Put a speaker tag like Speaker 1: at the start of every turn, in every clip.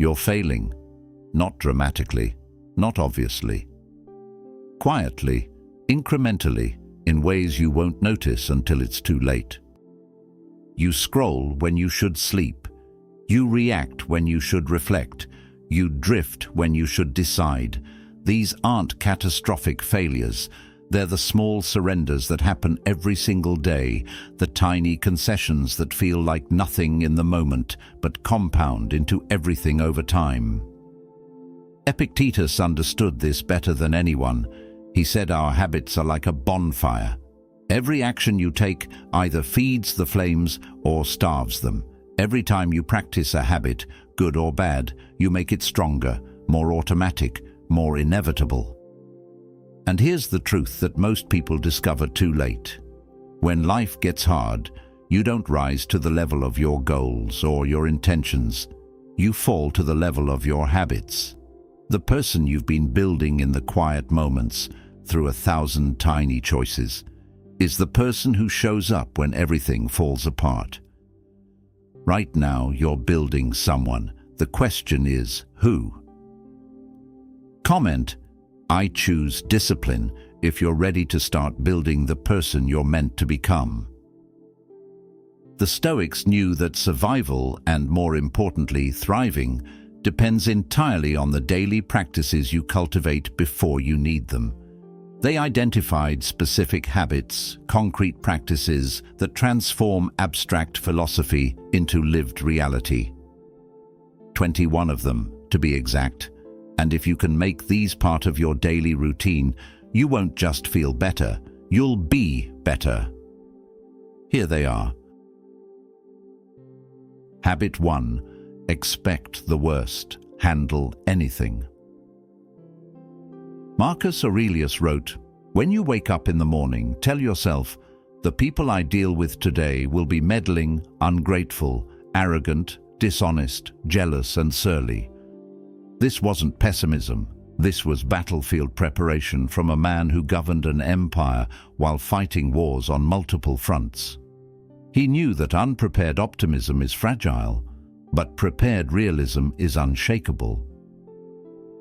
Speaker 1: you're failing. Not dramatically, not obviously. Quietly, incrementally, in ways you won't notice until it's too late. You scroll when you should sleep. You react when you should reflect. You drift when you should decide. These aren't catastrophic failures. They're the small surrenders that happen every single day, the tiny concessions that feel like nothing in the moment, but compound into everything over time. Epictetus understood this better than anyone. He said our habits are like a bonfire. Every action you take either feeds the flames or starves them. Every time you practice a habit, good or bad, you make it stronger, more automatic, more inevitable. And here's the truth that most people discover too late. When life gets hard, you don't rise to the level of your goals or your intentions. You fall to the level of your habits. The person you've been building in the quiet moments, through 1,000 tiny choices, is the person who shows up when everything falls apart. Right now, you're building someone. The question is, who? Comment, "I choose discipline," if you're ready to start building the person you're meant to become. The Stoics knew that survival, and more importantly, thriving, depends entirely on the daily practices you cultivate before you need them. They identified specific habits, concrete practices that transform abstract philosophy into lived reality. 21 of them, to be exact. And if you can make these part of your daily routine, you won't just feel better, you'll be better. Here they are. Habit 1. Expect the worst. Handle anything. Marcus Aurelius wrote, "When you wake up in the morning, tell yourself, the people I deal with today will be meddling, ungrateful, arrogant, dishonest, jealous, and surly." This wasn't pessimism. This was battlefield preparation from a man who governed an empire while fighting wars on multiple fronts. He knew that unprepared optimism is fragile, but prepared realism is unshakable.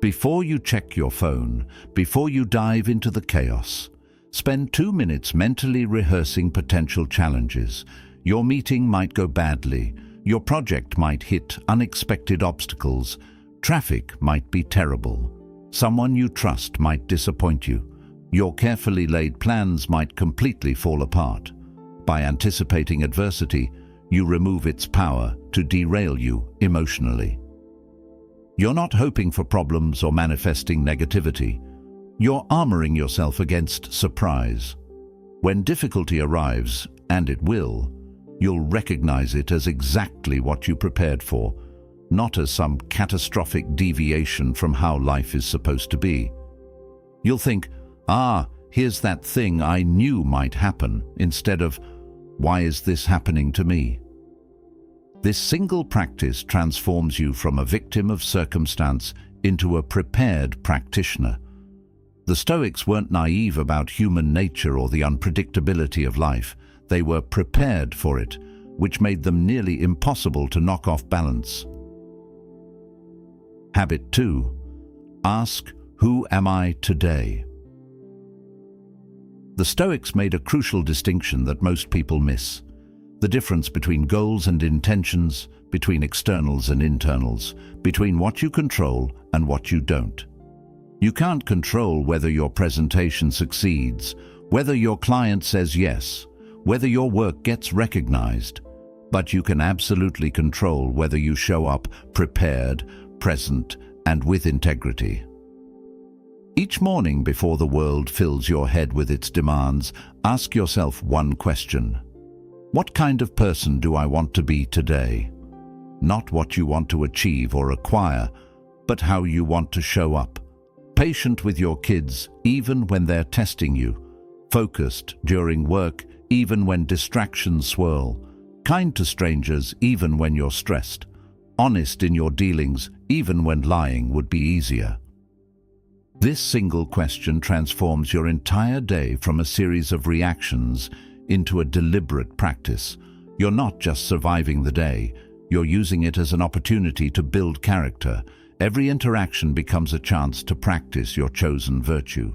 Speaker 1: Before you check your phone, before you dive into the chaos, spend 2 minutes mentally rehearsing potential challenges. Your meeting might go badly, your project might hit unexpected obstacles, traffic might be terrible, someone you trust might disappoint you, your carefully laid plans might completely fall apart. By anticipating adversity, you remove its power to derail you emotionally. You're not hoping for problems or manifesting negativity. You're armoring yourself against surprise. When difficulty arrives, and it will, you'll recognize it as exactly what you prepared for, not as some catastrophic deviation from how life is supposed to be. You'll think, here's that thing I knew might happen, instead of, why is this happening to me? This single practice transforms you from a victim of circumstance into a prepared practitioner. The Stoics weren't naive about human nature or the unpredictability of life. They were prepared for it, which made them nearly impossible to knock off balance. Habit 2. Ask, who am I today? The Stoics made a crucial distinction that most people miss. The difference between goals and intentions, between externals and internals, between what you control and what you don't. You can't control whether your presentation succeeds, whether your client says yes, whether your work gets recognized, but you can absolutely control whether you show up prepared, present, and with integrity. Each morning before the world fills your head with its demands, ask yourself one question. What kind of person do I want to be today? Not what you want to achieve or acquire, but how you want to show up. Patient with your kids, even when they're testing you. Focused during work, even when distractions swirl. Kind to strangers, even when you're stressed. Honest in your dealings, even when lying would be easier. This single question transforms your entire day from a series of reactions into a deliberate practice. You're not just surviving the day, You're using it as an opportunity to build character. Every interaction becomes a chance to practice your chosen virtue.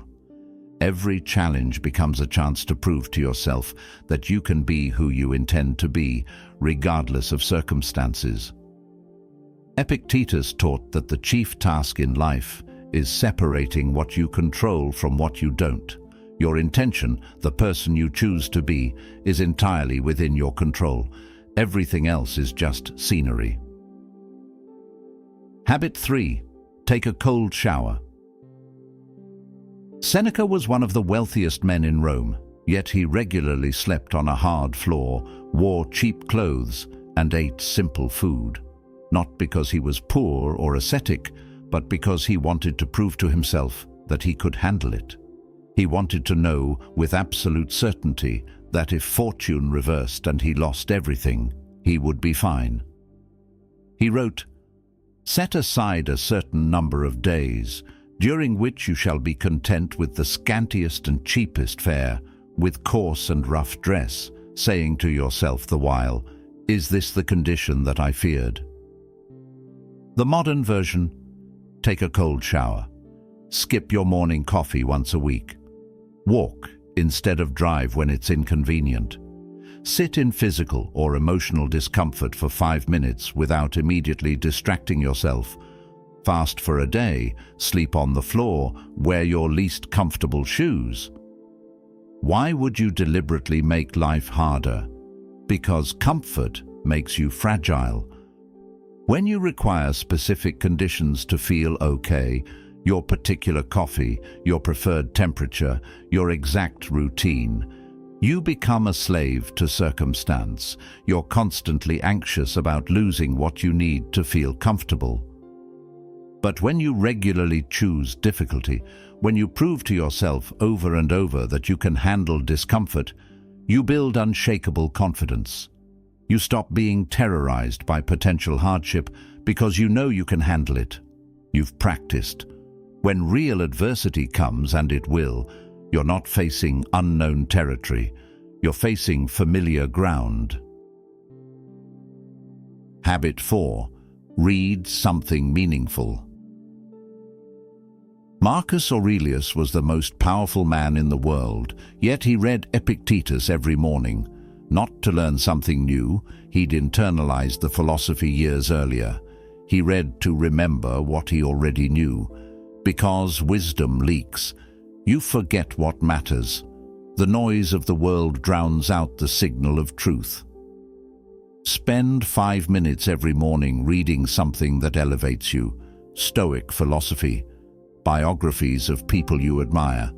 Speaker 1: Every challenge becomes a chance to prove to yourself that you can be who you intend to be, regardless of circumstances. Epictetus taught that the chief task in life is separating what you control from what you don't. Your intention, the person you choose to be, is entirely within your control. Everything else is just scenery. Habit 3. Take a cold shower. Seneca was one of the wealthiest men in Rome, yet he regularly slept on a hard floor, wore cheap clothes, and ate simple food. Not because he was poor or ascetic, but because he wanted to prove to himself that he could handle it. He wanted to know with absolute certainty that if fortune reversed and he lost everything, he would be fine. He wrote, "Set aside a certain number of days, during which you shall be content with the scantiest and cheapest fare, with coarse and rough dress, saying to yourself the while, 'Is this the condition that I feared?'" The modern version: take a cold shower. Skip your morning coffee once a week. Walk instead of drive when it's inconvenient. Sit in physical or emotional discomfort for 5 minutes without immediately distracting yourself. Fast for a day, sleep on the floor, wear your least comfortable shoes. Why would you deliberately make life harder? Because comfort makes you fragile. When you require specific conditions to feel okay, your particular coffee, your preferred temperature, your exact routine, you become a slave to circumstance. You're constantly anxious about losing what you need to feel comfortable. But when you regularly choose difficulty, when you prove to yourself over and over that you can handle discomfort, you build unshakable confidence. You stop being terrorized by potential hardship because you know you can handle it. You've practiced. When real adversity comes, and it will, you're not facing unknown territory. You're facing familiar ground. Habit 4. Read something meaningful. Marcus Aurelius was the most powerful man in the world, yet he read Epictetus every morning. Not to learn something new, he'd internalized the philosophy years earlier. He read to remember what he already knew. Because wisdom leaks, you forget what matters. The noise of the world drowns out the signal of truth. Spend 5 minutes every morning reading something that elevates you. Stoic philosophy, biographies of people you admire,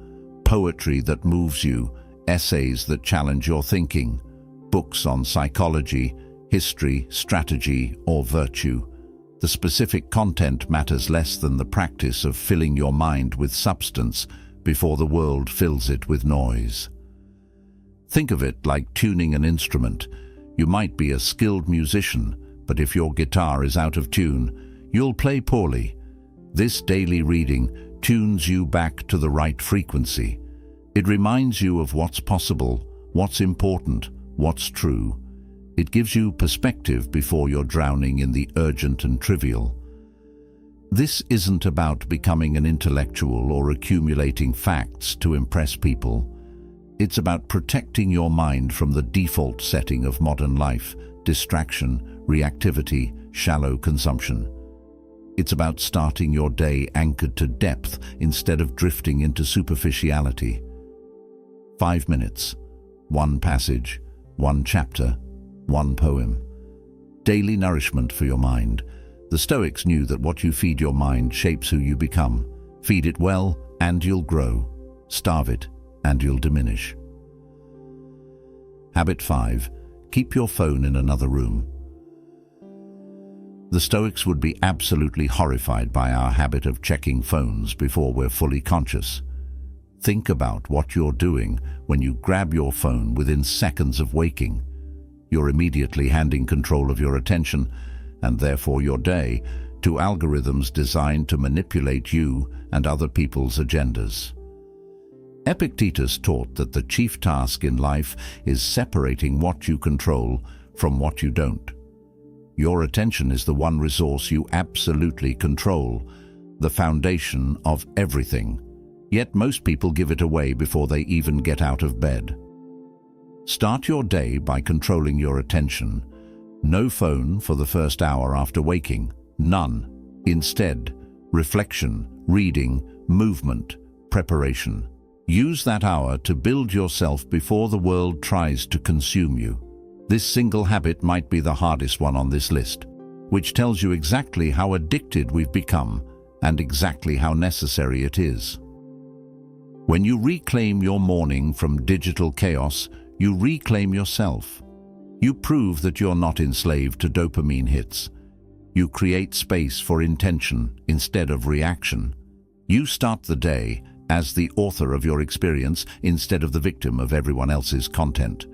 Speaker 1: poetry that moves you, essays that challenge your thinking, books on psychology, history, strategy, or virtue. The specific content matters less than the practice of filling your mind with substance before the world fills it with noise. Think of it like tuning an instrument. You might be a skilled musician, but if your guitar is out of tune, you'll play poorly. This daily reading tunes you back to the right frequency. It reminds you of what's possible, what's important, what's true. It gives you perspective before you're drowning in the urgent and trivial. This isn't about becoming an intellectual or accumulating facts to impress people. It's about protecting your mind from the default setting of modern life: distraction, reactivity, shallow consumption. It's about starting your day anchored to depth instead of drifting into superficiality. 5 minutes, one passage, one chapter, one poem. Daily nourishment for your mind. The Stoics knew that what you feed your mind shapes who you become. Feed it well, and you'll grow. Starve it, and you'll diminish. Habit 5. Keep your phone in another room. The Stoics would be absolutely horrified by our habit of checking phones before we're fully conscious. Think about what you're doing when you grab your phone within seconds of waking. You're immediately handing control of your attention, and therefore your day, to algorithms designed to manipulate you and other people's agendas. Epictetus taught that the chief task in life is separating what you control from what you don't. Your attention is the one resource you absolutely control, the foundation of everything. Yet most people give it away before they even get out of bed. Start your day by controlling your attention. No phone for the first hour after waking. None. Instead, reflection, reading, movement, preparation. Use that hour to build yourself before the world tries to consume you. This single habit might be the hardest one on this list, which tells you exactly how addicted we've become and exactly how necessary it is. When you reclaim your morning from digital chaos, you reclaim yourself. You prove that you're not enslaved to dopamine hits. You create space for intention instead of reaction. You start the day as the author of your experience instead of the victim of everyone else's content.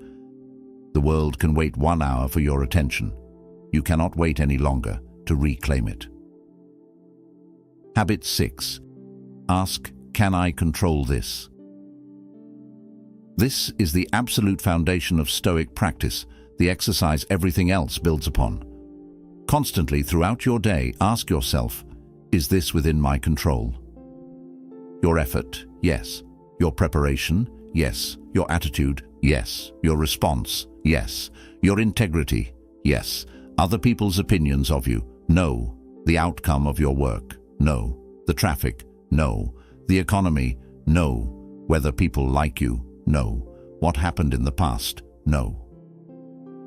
Speaker 1: The world can wait 1 hour for your attention. You cannot wait any longer to reclaim it. Habit 6. Ask, can I control this? This is the absolute foundation of Stoic practice, the exercise everything else builds upon. Constantly throughout your day, ask yourself, is this within my control? Your effort, yes. Your preparation, yes. Your attitude, yes. Your response, yes. Your integrity, yes. Other people's opinions of you, no. The outcome of your work, no. The traffic, no. The economy, no. Whether people like you, no. What happened in the past, no.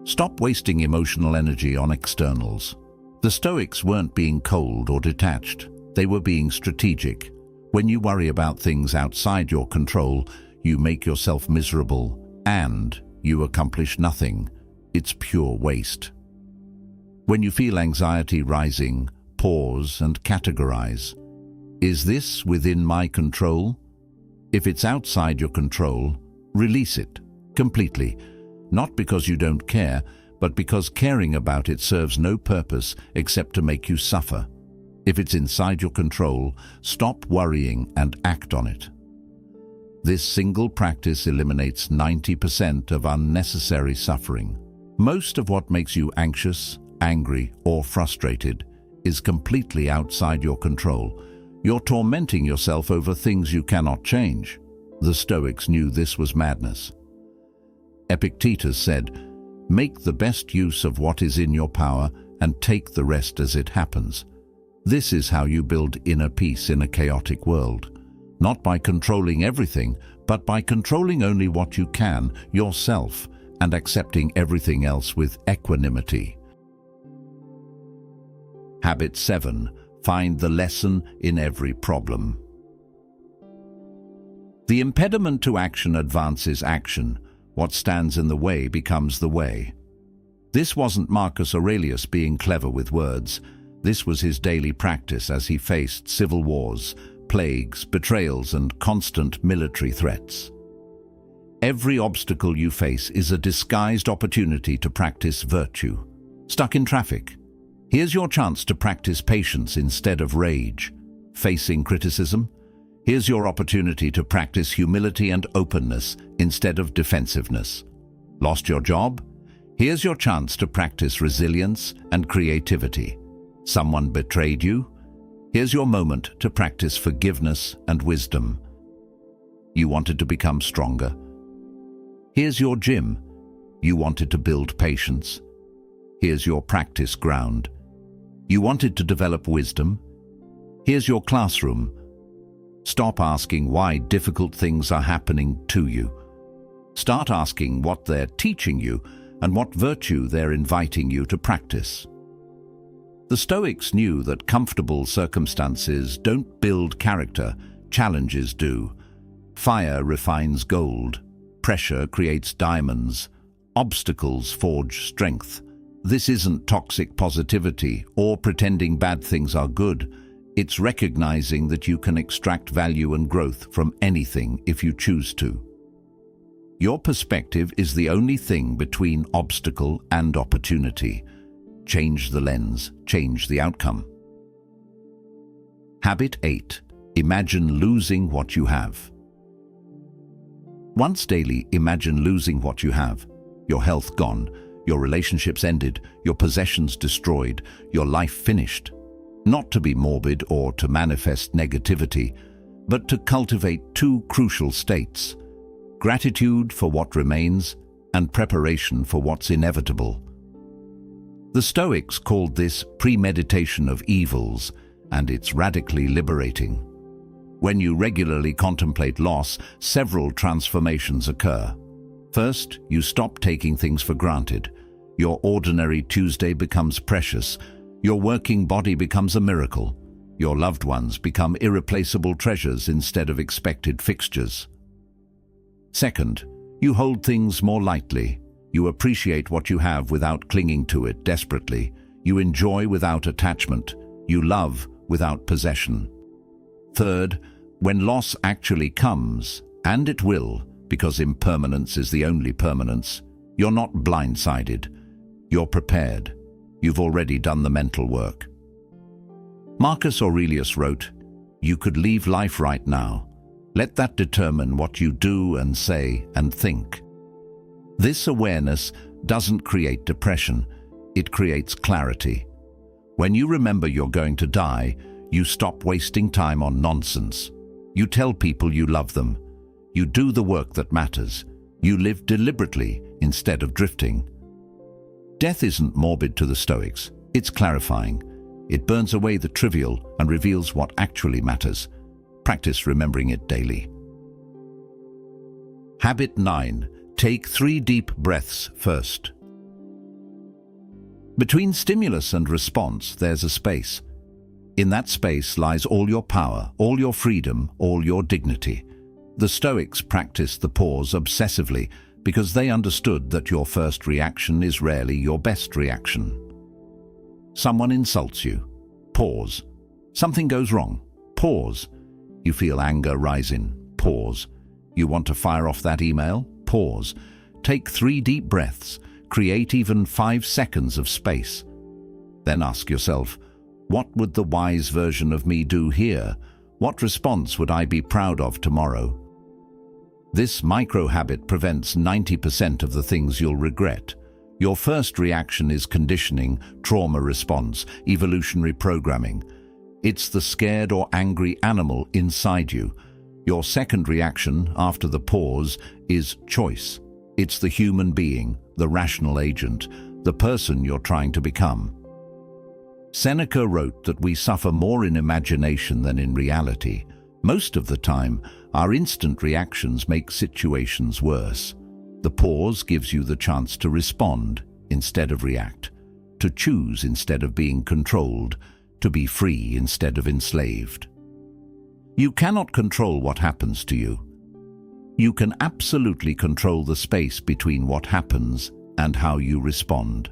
Speaker 1: Stop wasting emotional energy on externals. The Stoics weren't being cold or detached. They were being strategic. When you worry about things outside your control, you make yourself miserable and you accomplish nothing. It's pure waste. When you feel anxiety rising, pause and categorize. Is this within my control? If it's outside your control, release it completely. Not because you don't care, but because caring about it serves no purpose except to make you suffer. If it's inside your control, stop worrying and act on it. This single practice eliminates 90% of unnecessary suffering. Most of what makes you anxious, angry, or frustrated is completely outside your control. You're tormenting yourself over things you cannot change. The Stoics knew this was madness. Epictetus said, "Make the best use of what is in your power and take the rest as it happens." This is how you build inner peace in a chaotic world. Not by controlling everything, but by controlling only what you can, yourself, and accepting everything else with equanimity. Habit 7. Find the lesson in every problem. The impediment to action advances action. What stands in the way becomes the way. This wasn't Marcus Aurelius being clever with words. This was his daily practice as he faced civil wars, plagues, betrayals, and constant military threats. Every obstacle you face is a disguised opportunity to practice virtue. Stuck in traffic? Here's your chance to practice patience instead of rage. Facing criticism? Here's your opportunity to practice humility and openness instead of defensiveness. Lost your job? Here's your chance to practice resilience and creativity. Someone betrayed you? Here's your moment to practice forgiveness and wisdom. You wanted to become stronger? Here's your gym. You wanted to build patience? Here's your practice ground. You wanted to develop wisdom? Here's your classroom. Stop asking why difficult things are happening to you. Start asking what they're teaching you and what virtue they're inviting you to practice. The Stoics knew that comfortable circumstances don't build character, challenges do. Fire refines gold, pressure creates diamonds, obstacles forge strength. This isn't toxic positivity or pretending bad things are good. It's recognizing that you can extract value and growth from anything if you choose to. Your perspective is the only thing between obstacle and opportunity. Change the lens, change the outcome. Habit 8. Imagine losing what you have. Once daily, imagine losing what you have. Your health gone, your relationships ended, your possessions destroyed, your life finished. Not to be morbid or to manifest negativity, but to cultivate two crucial states: gratitude for what remains and preparation for what's inevitable. The Stoics called this premeditation of evils, and it's radically liberating. When you regularly contemplate loss, several transformations occur. First, you stop taking things for granted. Your ordinary Tuesday becomes precious. Your working body becomes a miracle. Your loved ones become irreplaceable treasures instead of expected fixtures. Second, you hold things more lightly. You appreciate what you have without clinging to it desperately. You enjoy without attachment. You love without possession. Third, when loss actually comes, and it will, because impermanence is the only permanence, you're not blindsided. You're prepared. You've already done the mental work. Marcus Aurelius wrote, "You could leave life right now. Let that determine what you do and say and think." This awareness doesn't create depression, it creates clarity. When you remember you're going to die, you stop wasting time on nonsense. You tell people you love them. You do the work that matters. You live deliberately instead of drifting. Death isn't morbid to the Stoics, it's clarifying. It burns away the trivial and reveals what actually matters. Practice remembering it daily. Habit 9. Take 3 deep breaths first. Between stimulus and response, there's a space. In that space lies all your power, all your freedom, all your dignity. The Stoics practiced the pause obsessively because they understood that your first reaction is rarely your best reaction. Someone insults you. Pause. Something goes wrong. Pause. You feel anger rising. Pause. You want to fire off that email? Pause. Take 3 deep breaths. Create even 5 seconds of space. Then ask yourself, what would the wise version of me do here? What response would I be proud of tomorrow? This micro-habit prevents 90% of the things you'll regret. Your first reaction is conditioning, trauma response, evolutionary programming. It's the scared or angry animal inside you. Your second reaction, after the pause, is choice. It's the human being, the rational agent, the person you're trying to become. Seneca wrote that we suffer more in imagination than in reality. Most of the time, our instant reactions make situations worse. The pause gives you the chance to respond instead of react, to choose instead of being controlled, to be free instead of enslaved. You cannot control what happens to you. You can absolutely control the space between what happens and how you respond.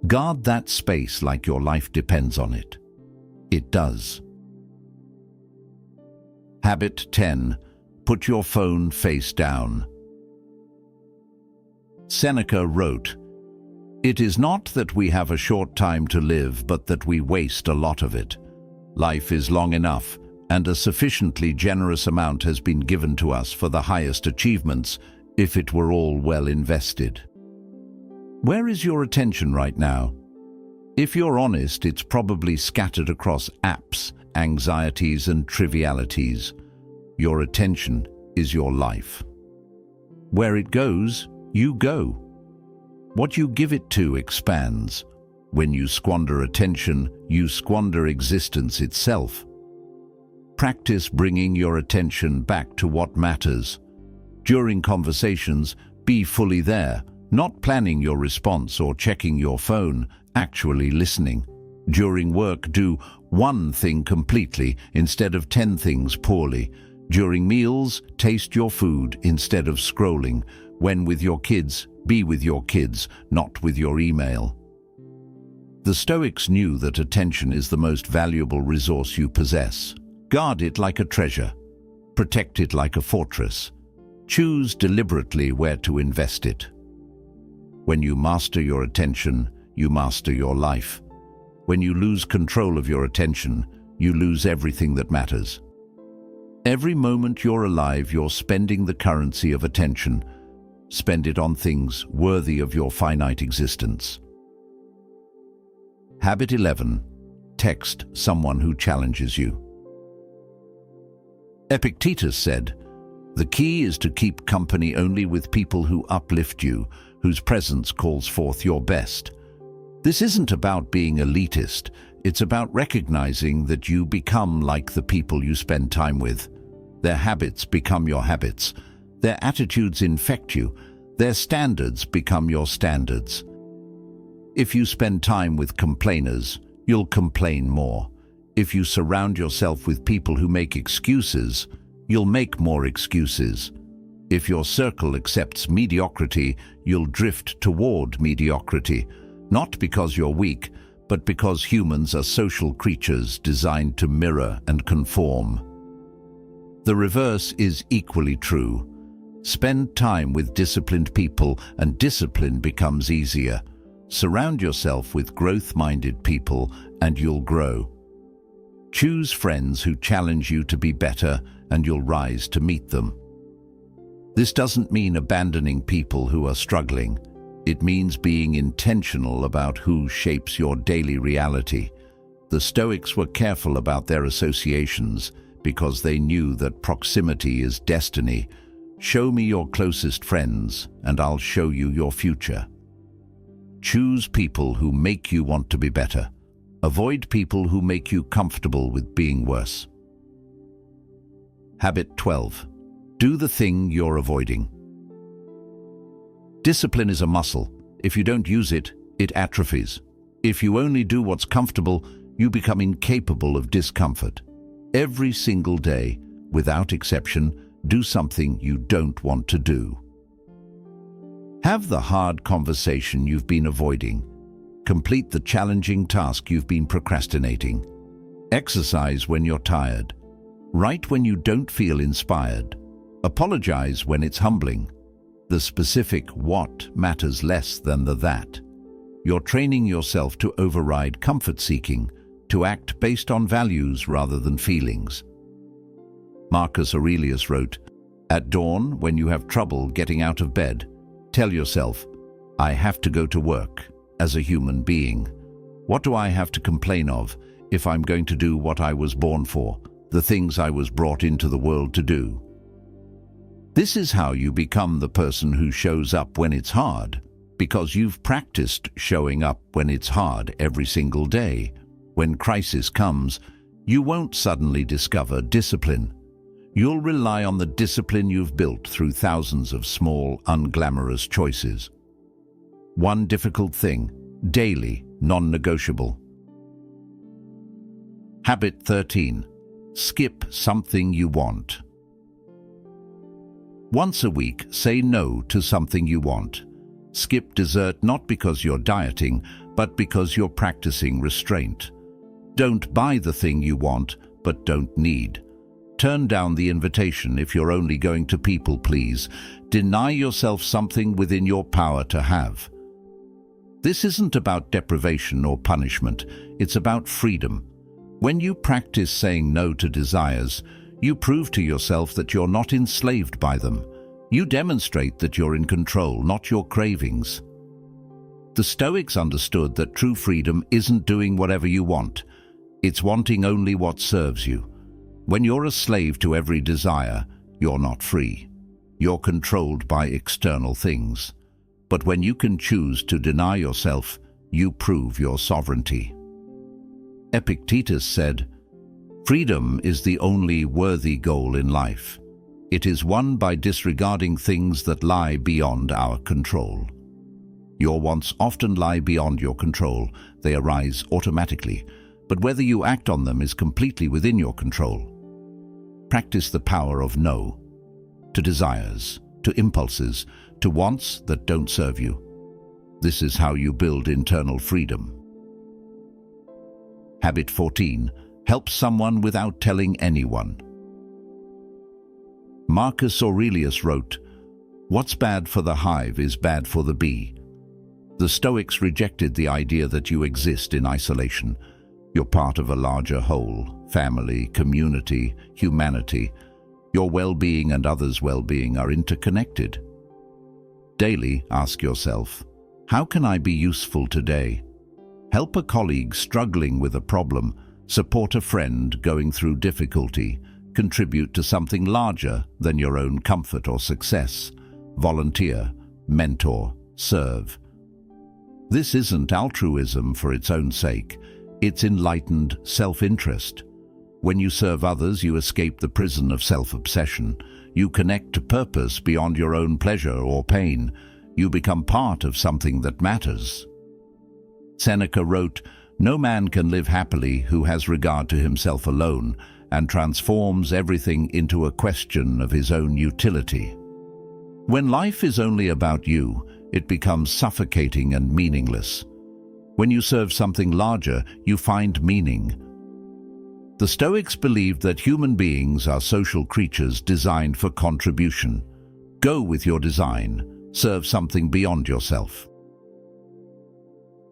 Speaker 1: Guard that space like your life depends on it. It does. Habit 10. Put your phone face down. Seneca wrote, "It is not that we have a short time to live, but that we waste a lot of it. Life is long enough, and a sufficiently generous amount has been given to us for the highest achievements, if it were all well invested." Where is your attention right now? If you're honest, it's probably scattered across apps, anxieties, and trivialities. Your attention is your life. Where it goes, you go. What you give it to expands. When you squander attention, you squander existence itself. Practice bringing your attention back to what matters. During conversations, be fully there, not planning your response or checking your phone, actually listening. During work, do one thing completely instead of 10 things poorly. During meals, taste your food instead of scrolling. When with your kids, be with your kids, not with your email. The Stoics knew that attention is the most valuable resource you possess. Guard it like a treasure. Protect it like a fortress. Choose deliberately where to invest it. When you master your attention, you master your life. When you lose control of your attention, you lose everything that matters. Every moment you're alive, you're spending the currency of attention. Spend it on things worthy of your finite existence. Habit 11. Text someone who challenges you. Epictetus said, "The key is to keep company only with people who uplift you, whose presence calls forth your best." This isn't about being elitist. It's about recognizing that you become like the people you spend time with. Their habits become your habits. Their attitudes infect you. Their standards become your standards. If you spend time with complainers, you'll complain more. If you surround yourself with people who make excuses, you'll make more excuses. If your circle accepts mediocrity, you'll drift toward mediocrity, not because you're weak, but because humans are social creatures designed to mirror and conform. The reverse is equally true. Spend time with disciplined people and discipline becomes easier. Surround yourself with growth-minded people and you'll grow. Choose friends who challenge you to be better and you'll rise to meet them. This doesn't mean abandoning people who are struggling. It means being intentional about who shapes your daily reality. The Stoics were careful about their associations because they knew that proximity is destiny. Show me your closest friends, and I'll show you your future. Choose people who make you want to be better. Avoid people who make you comfortable with being worse. Habit 12. Do the thing you're avoiding. Discipline is a muscle. If you don't use it, it atrophies. If you only do what's comfortable, you become incapable of discomfort. Every single day, without exception, do something you don't want to do. Have the hard conversation you've been avoiding. Complete the challenging task you've been procrastinating. Exercise when you're tired. Write when you don't feel inspired. Apologize when it's humbling. The specific what matters less than the that. You're training yourself to override comfort-seeking, to act based on values rather than feelings. Marcus Aurelius wrote, "At dawn, when you have trouble getting out of bed, tell yourself, 'I have to go to work as a human being. What do I have to complain of if I'm going to do what I was born for, the things I was brought into the world to do?'" This is how you become the person who shows up when it's hard, because you've practiced showing up when it's hard every single day. When crisis comes, you won't suddenly discover discipline. You'll rely on the discipline you've built through thousands of small, unglamorous choices. One difficult thing, daily, non-negotiable. Habit 13. Skip something you want. Once a week, say no to something you want. Skip dessert not because you're dieting, but because you're practicing restraint. Don't buy the thing you want, but don't need. Turn down the invitation if you're only going to people please. Deny yourself something within your power to have. This isn't about deprivation or punishment, it's about freedom. When you practice saying no to desires, you prove to yourself that you're not enslaved by them. You demonstrate that you're in control, not your cravings. The Stoics understood that true freedom isn't doing whatever you want. It's wanting only what serves you. When you're a slave to every desire, you're not free. You're controlled by external things. But when you can choose to deny yourself, you prove your sovereignty. Epictetus said, "Freedom is the only worthy goal in life. It is won by disregarding things that lie beyond our control." Your wants often lie beyond your control. They arise automatically, but whether you act on them is completely within your control. Practice the power of no, to desires, to impulses, to wants that don't serve you. This is how you build internal freedom. Habit 14. Help someone without telling anyone. Marcus Aurelius wrote, "What's bad for the hive is bad for the bee." The Stoics rejected the idea that you exist in isolation. You're part of a larger whole, family, community, humanity. Your well-being and others' well-being are interconnected. Daily, ask yourself, how can I be useful today? Help a colleague struggling with a problem, support a friend going through difficulty, contribute to something larger than your own comfort or success, volunteer, mentor, serve. This isn't altruism for its own sake, it's enlightened self-interest. When you serve others, you escape the prison of self-obsession. You connect to purpose beyond your own pleasure or pain. You become part of something that matters. Seneca wrote, "No man can live happily who has regard to himself alone and transforms everything into a question of his own utility." When life is only about you, it becomes suffocating and meaningless. When you serve something larger, you find meaning. The Stoics believed that human beings are social creatures designed for contribution. Go with your design. Serve something beyond yourself.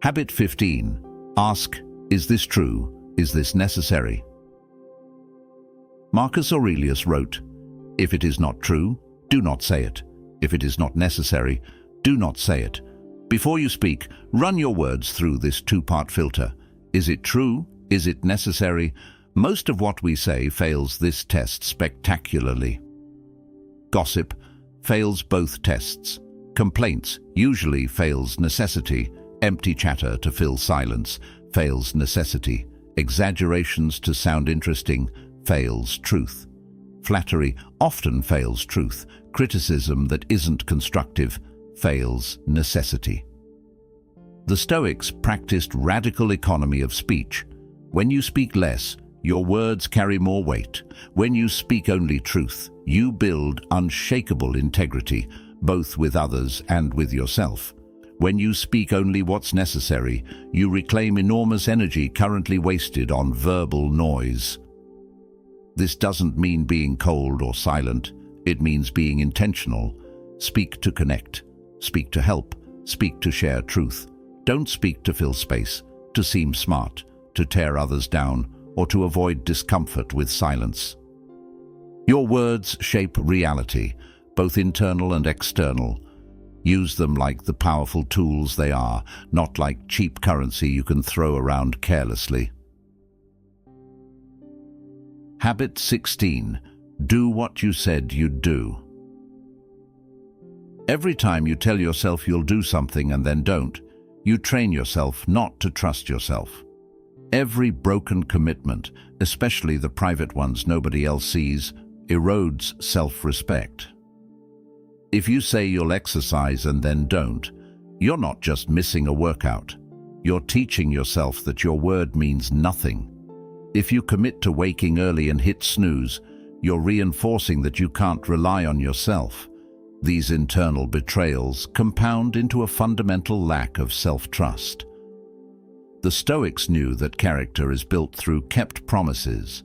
Speaker 1: Habit 15. Ask, is this true? Is this necessary? Marcus Aurelius wrote, "If it is not true, do not say it. If it is not necessary, do not say it." Before you speak, run your words through this two-part filter. Is it true? Is it necessary? Most of what we say fails this test spectacularly. Gossip fails both tests. Complaints usually fails necessity. Empty chatter to fill silence fails necessity. Exaggerations to sound interesting fails truth. Flattery often fails truth. Criticism that isn't constructive fails necessity. The Stoics practiced radical economy of speech. When you speak less, your words carry more weight. When you speak only truth, you build unshakable integrity, both with others and with yourself. When you speak only what's necessary, you reclaim enormous energy currently wasted on verbal noise. This doesn't mean being cold or silent. It means being intentional. Speak to connect. Speak to help. Speak to share truth. Don't speak to fill space, to seem smart, to tear others down, or to avoid discomfort with silence. Your words shape reality, both internal and external. Use them like the powerful tools they are, not like cheap currency you can throw around carelessly. Habit 16. Do what you said you'd do. Every time you tell yourself you'll do something and then don't, you train yourself not to trust yourself. Every broken commitment, especially the private ones nobody else sees, erodes self-respect. If you say you'll exercise and then don't, you're not just missing a workout. You're teaching yourself that your word means nothing. If you commit to waking early and hit snooze, you're reinforcing that you can't rely on yourself. These internal betrayals compound into a fundamental lack of self-trust. The Stoics knew that character is built through kept promises.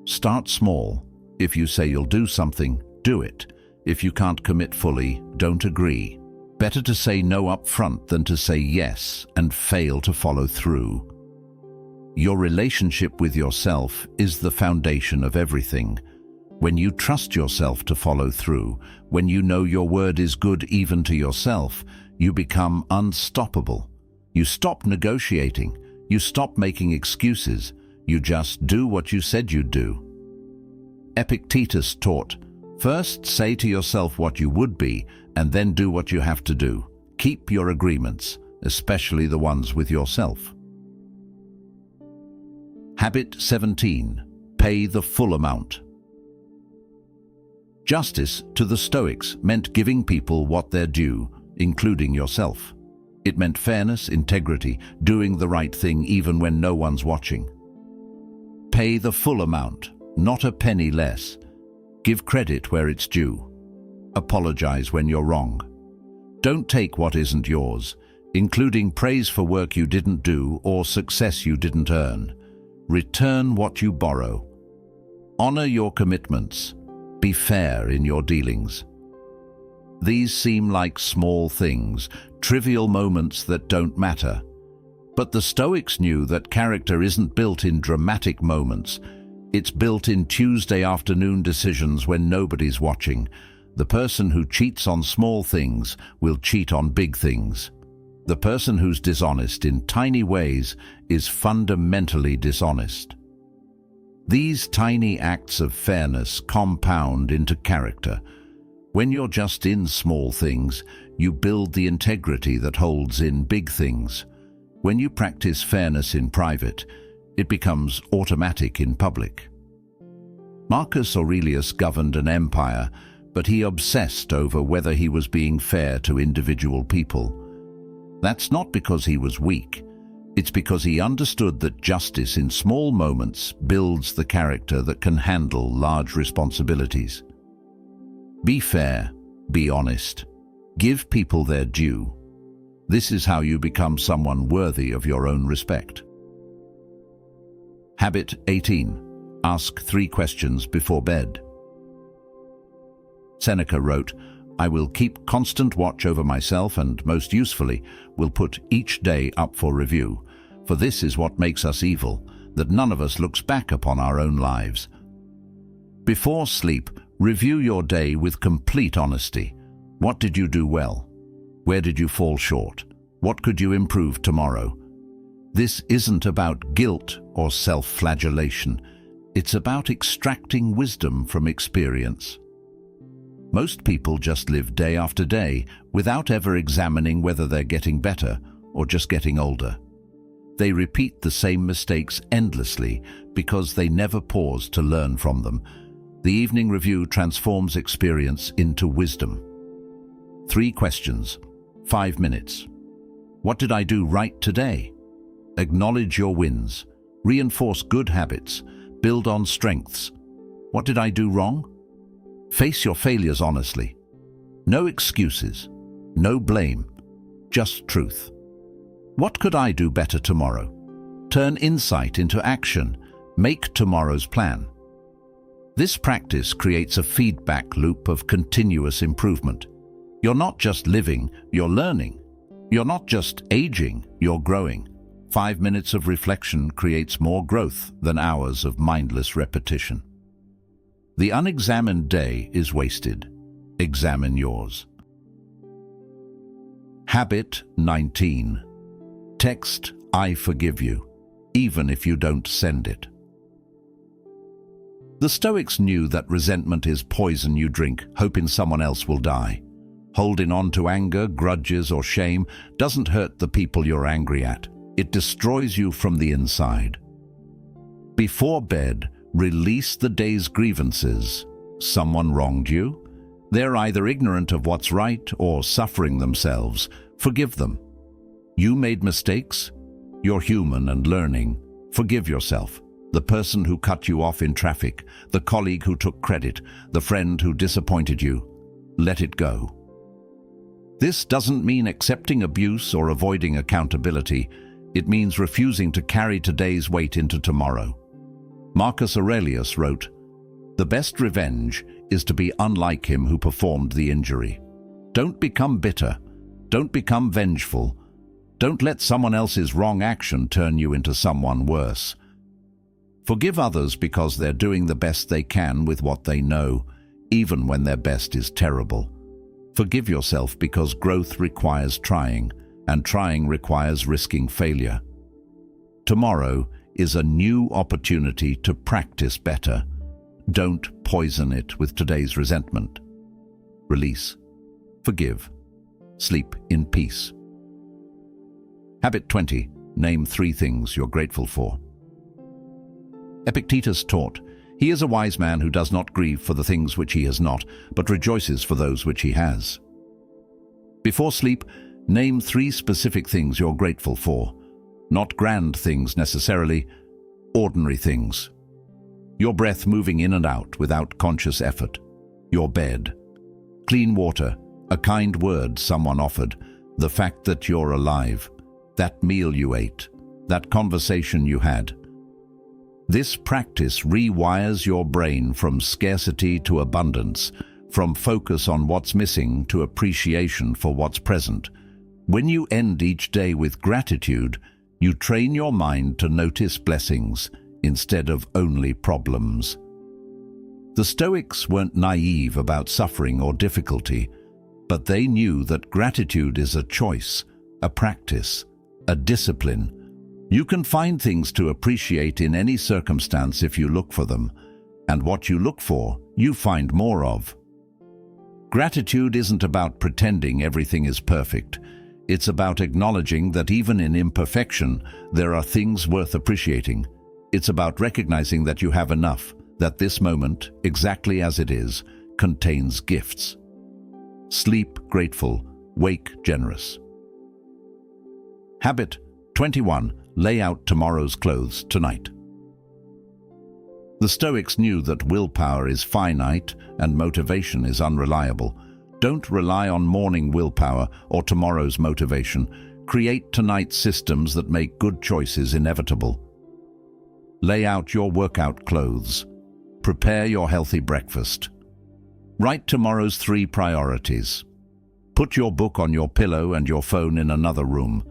Speaker 1: Start small. If you say you'll do something, do it. If you can't commit fully, don't agree. Better to say no up front than to say yes and fail to follow through. Your relationship with yourself is the foundation of everything. When you trust yourself to follow through, when you know your word is good even to yourself, you become unstoppable. You stop negotiating. You stop making excuses. You just do what you said you'd do. Epictetus taught, first say to yourself what you would be, and then do what you have to do. Keep your agreements, especially the ones with yourself. Habit 17. Pay the full amount. Justice, to the Stoics, meant giving people what they're due, including yourself. It meant fairness, integrity, doing the right thing even when no one's watching. Pay the full amount, not a penny less. Give credit where it's due. Apologize when you're wrong. Don't take what isn't yours, including praise for work you didn't do or success you didn't earn. Return what you borrow. Honor your commitments. Be fair in your dealings. These seem like small things, trivial moments that don't matter. But the Stoics knew that character isn't built in dramatic moments. It's built in Tuesday afternoon decisions when nobody's watching. The person who cheats on small things will cheat on big things. The person who's dishonest in tiny ways is fundamentally dishonest. These tiny acts of fairness compound into character. When you're just in small things, you build the integrity that holds in big things. When you practice fairness in private, it becomes automatic in public. Marcus Aurelius governed an empire, but he obsessed over whether he was being fair to individual people. That's not because he was weak. It's because he understood that justice in small moments builds the character that can handle large responsibilities. Be fair, be honest, give people their due. This is how you become someone worthy of your own respect. Habit 18. Ask 3 questions before bed. Seneca wrote, "I will keep constant watch over myself and, most usefully, will put each day up for review. For this is what makes us evil, that none of us looks back upon our own lives." Before sleep, review your day with complete honesty. What did you do well? Where did you fall short? What could you improve tomorrow? This isn't about guilt or self-flagellation. It's about extracting wisdom from experience. Most people just live day after day without ever examining whether they're getting better or just getting older. They repeat the same mistakes endlessly because they never pause to learn from them. The evening review transforms experience into wisdom. 3 questions, 5 minutes. What did I do right today? Acknowledge your wins. Reinforce good habits. Build on strengths. What did I do wrong? Face your failures honestly. No excuses, no blame, just truth. What could I do better tomorrow? Turn insight into action. Make tomorrow's plan. This practice creates a feedback loop of continuous improvement. You're not just living, you're learning. You're not just aging, you're growing. 5 minutes of reflection creates more growth than hours of mindless repetition. The unexamined day is wasted. Examine yours. Habit 19. Text "I forgive you," even if you don't send it. The Stoics knew that resentment is poison you drink, hoping someone else will die. Holding on to anger, grudges, or shame doesn't hurt the people you're angry at. It destroys you from the inside. Before bed, release the day's grievances. Someone wronged you? They're either ignorant of what's right or suffering themselves. Forgive them. You made mistakes? You're human and learning. Forgive yourself. The person who cut you off in traffic, the colleague who took credit, the friend who disappointed you. Let it go. This doesn't mean accepting abuse or avoiding accountability. It means refusing to carry today's weight into tomorrow. Marcus Aurelius wrote, "The best revenge is to be unlike him who performed the injury." Don't become bitter. Don't become vengeful. Don't let someone else's wrong action turn you into someone worse. Forgive others because they're doing the best they can with what they know, even when their best is terrible. Forgive yourself because growth requires trying, and trying requires risking failure. Tomorrow is a new opportunity to practice better. Don't poison it with today's resentment. Release. Forgive. Sleep in peace. Habit 20. Name 3 things you're grateful for. Epictetus taught, "He is a wise man who does not grieve for the things which he has not, but rejoices for those which he has." Before sleep, name 3 specific things you're grateful for. Not grand things necessarily, ordinary things. Your breath moving in and out without conscious effort. Your bed. Clean water, a kind word someone offered, the fact that you're alive, that meal you ate, that conversation you had. This practice rewires your brain from scarcity to abundance, from focus on what's missing to appreciation for what's present. When you end each day with gratitude, you train your mind to notice blessings instead of only problems. The Stoics weren't naive about suffering or difficulty, but they knew that gratitude is a choice, a practice, a discipline. You can find things to appreciate in any circumstance if you look for them, and what you look for, you find more of. Gratitude isn't about pretending everything is perfect. It's about acknowledging that even in imperfection, there are things worth appreciating. It's about recognizing that you have enough, that this moment, exactly as it is, contains gifts. Sleep grateful, wake generous. Habit 21. Lay out tomorrow's clothes tonight. The Stoics knew that willpower is finite and motivation is unreliable. Don't rely on morning willpower or tomorrow's motivation. Create tonight's systems that make good choices inevitable. Lay out your workout clothes. Prepare your healthy breakfast. Write tomorrow's 3 priorities. Put your book on your pillow and your phone in another room.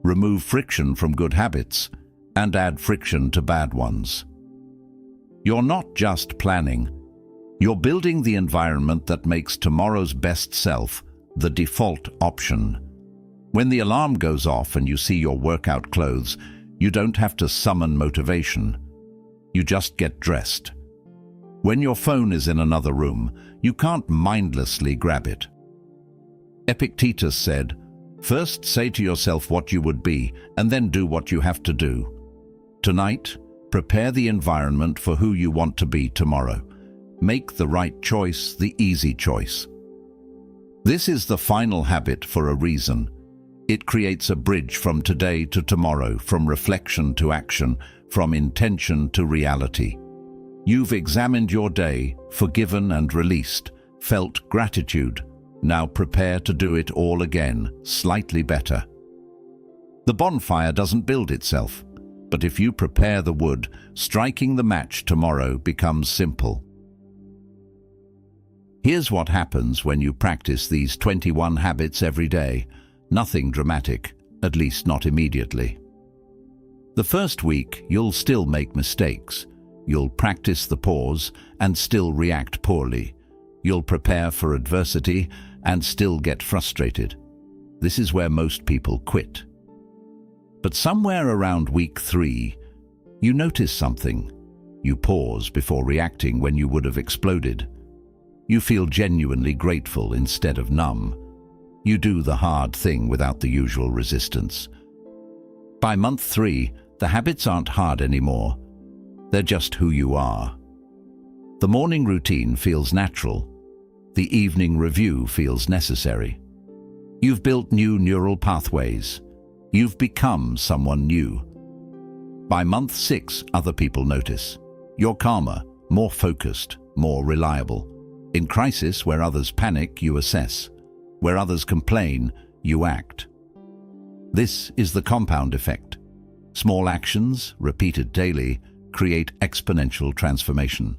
Speaker 1: Remove friction from good habits and add friction to bad ones. You're not just planning. You're building the environment that makes tomorrow's best self the default option. When the alarm goes off and you see your workout clothes, you don't have to summon motivation. You just get dressed. When your phone is in another room, you can't mindlessly grab it. Epictetus said, "First say to yourself what you would be, and then do what you have to do." Tonight, prepare the environment for who you want to be tomorrow. Make the right choice the easy choice. This is the final habit for a reason. It creates a bridge from today to tomorrow, from reflection to action, from intention to reality. You've examined your day, forgiven and released, felt gratitude. Now prepare to do it all again, slightly better. The bonfire doesn't build itself, but if you prepare the wood, striking the match tomorrow becomes simple. Here's what happens when you practice these 21 habits every day. Nothing dramatic, at least not immediately. The first week, you'll still make mistakes. You'll practice the pause and still react poorly. You'll prepare for adversity and still get frustrated. This is where most people quit. But somewhere around week 3, you notice something. You pause before reacting when you would have exploded. You feel genuinely grateful instead of numb. You do the hard thing without the usual resistance. By month 3, the habits aren't hard anymore. They're just who you are. The morning routine feels natural. The evening review feels necessary. You've built new neural pathways. You've become someone new. By month 6, other people notice. You're calmer, more focused, more reliable. In crisis, where others panic, you assess. Where others complain, you act. This is the compound effect. Small actions, repeated daily, create exponential transformation.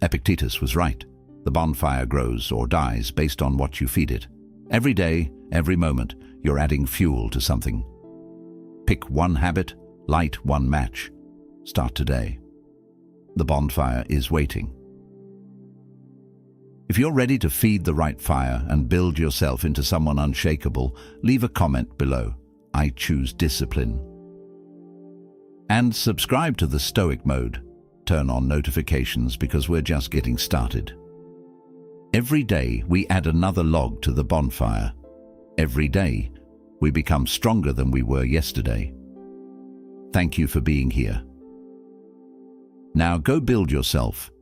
Speaker 1: Epictetus was right. The bonfire grows or dies based on what you feed it. Every day, every moment, you're adding fuel to something. Pick one habit, light one match. Start today. The bonfire is waiting. If you're ready to feed the right fire and build yourself into someone unshakable, leave a comment below. I choose discipline. And subscribe to the Stoic mode. Turn on notifications because we're just getting started. Every day we add another log to the bonfire. Every day we become stronger than we were yesterday. Thank you for being here. Now go build yourself